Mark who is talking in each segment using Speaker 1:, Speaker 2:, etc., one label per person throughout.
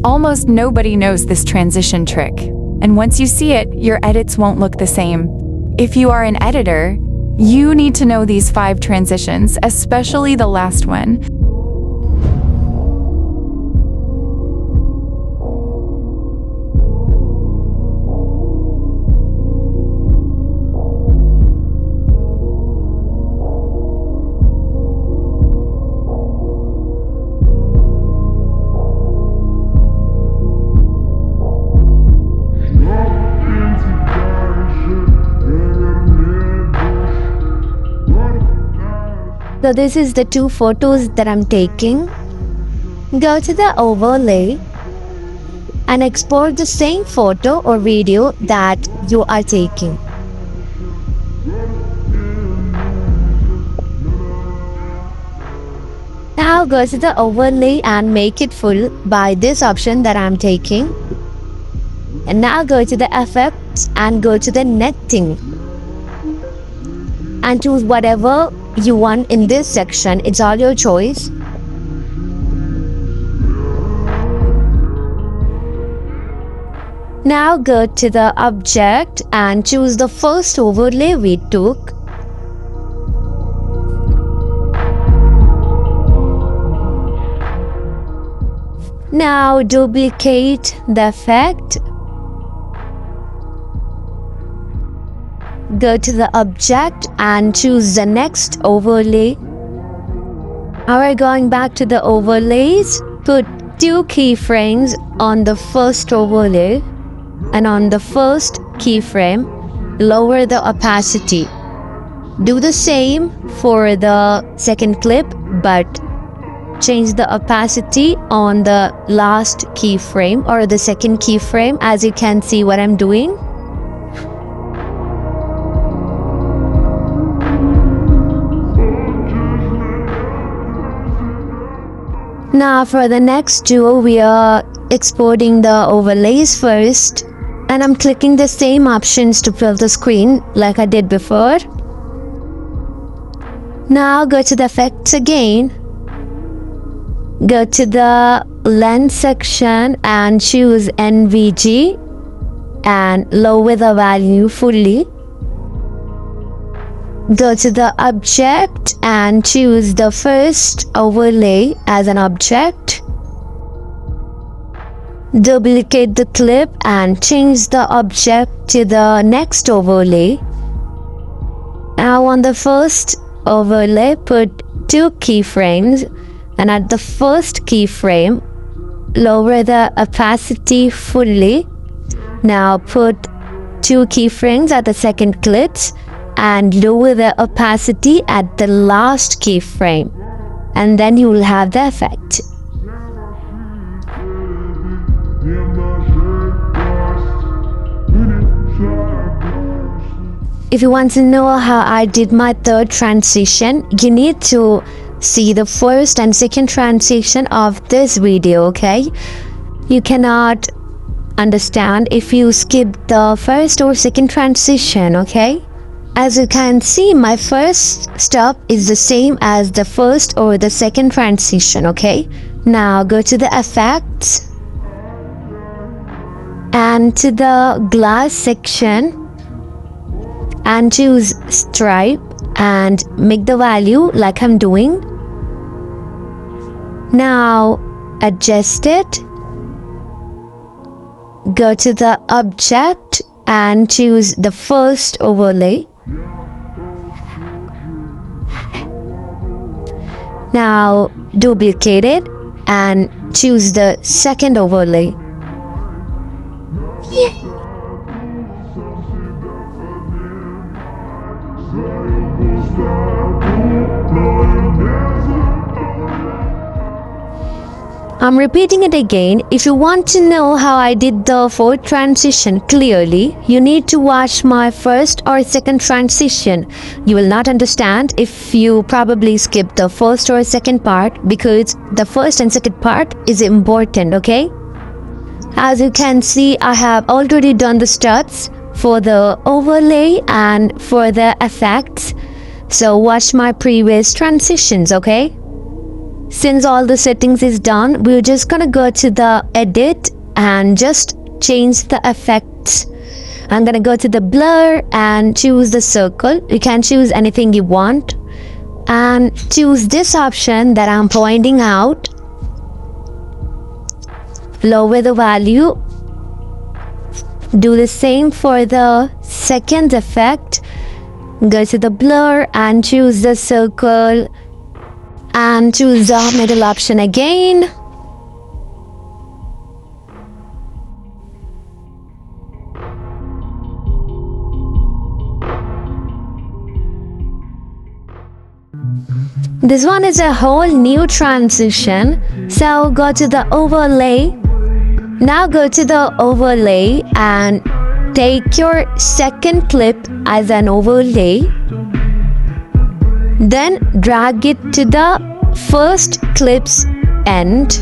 Speaker 1: Almost nobody knows this transition trick, and once you see it, your edits won't look the same. If you are an editor, you need to know these 5 transitions, especially the last one.
Speaker 2: So this is the 2 photos that I'm taking. Go to the overlay and export the same photo or video that you are taking. Now go to the overlay and make it full by this option that I'm taking. And now go to the effects and go to the netting. And choose whatever you want in this section. It's all your choice. Now go to the object and choose the first overlay we took. Now duplicate the effect. Go to the object and choose the next overlay. Now we're going back to the overlays. Put 2 keyframes on the first overlay, and on the first keyframe, lower the opacity. Do the same for the second clip, but change the opacity on the last keyframe or the second keyframe, as you can see what I'm doing. Now for the next 2, we are exporting the overlays first, and I'm clicking the same options to fill the screen like I did before. Now go to the effects again. Go to the lens section and choose NVG and lower the value fully. Go to the object and choose the first overlay as an object. Duplicate the clip and change the object to the next overlay. Now on the first overlay, put 2 keyframes, and at the first keyframe, lower the opacity fully. Now put 2 keyframes at the second clips and lower the opacity at the last keyframe, and then you will have the effect. If you want to know how I did my 3rd transition, you need to see the first and second transition of this video, okay? You cannot understand if you skip the first or second transition, okay? As you can see, my first step is the same as the first or the second transition, okay? Now go to the effects and to the glass section and choose stripe and make the value like I'm doing. Now adjust it. Go to the object and choose the first overlay. Now duplicate it and choose the second overlay. I'm repeating it again. If you want to know how I did the 4th transition clearly, you need to watch my first or second transition. You will not understand if you probably skip the first or second part, because the first and second part is important, okay? As you can see, I have already done the steps for the overlay and for the effects. So watch my previous transitions, okay? since all the settings is done, we're just gonna go to the edit and just change the effects. I'm gonna go to the blur and choose the circle. You can choose anything you want and choose this option that I'm pointing out. Lower the value. Do the same for the second effect. Go to the blur and choose the circle and choose the middle option again. This one is a whole new transition. So go to the overlay. Now go to the overlay and take your second clip as an overlay. Then drag it to the first clip's end.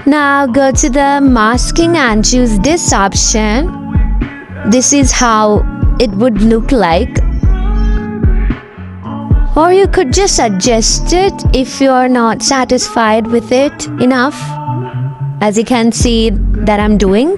Speaker 2: Now go to the masking and choose this option. This is how it would look like. Or you could just adjust it if you're not satisfied with it enough, as you can see that I'm doing.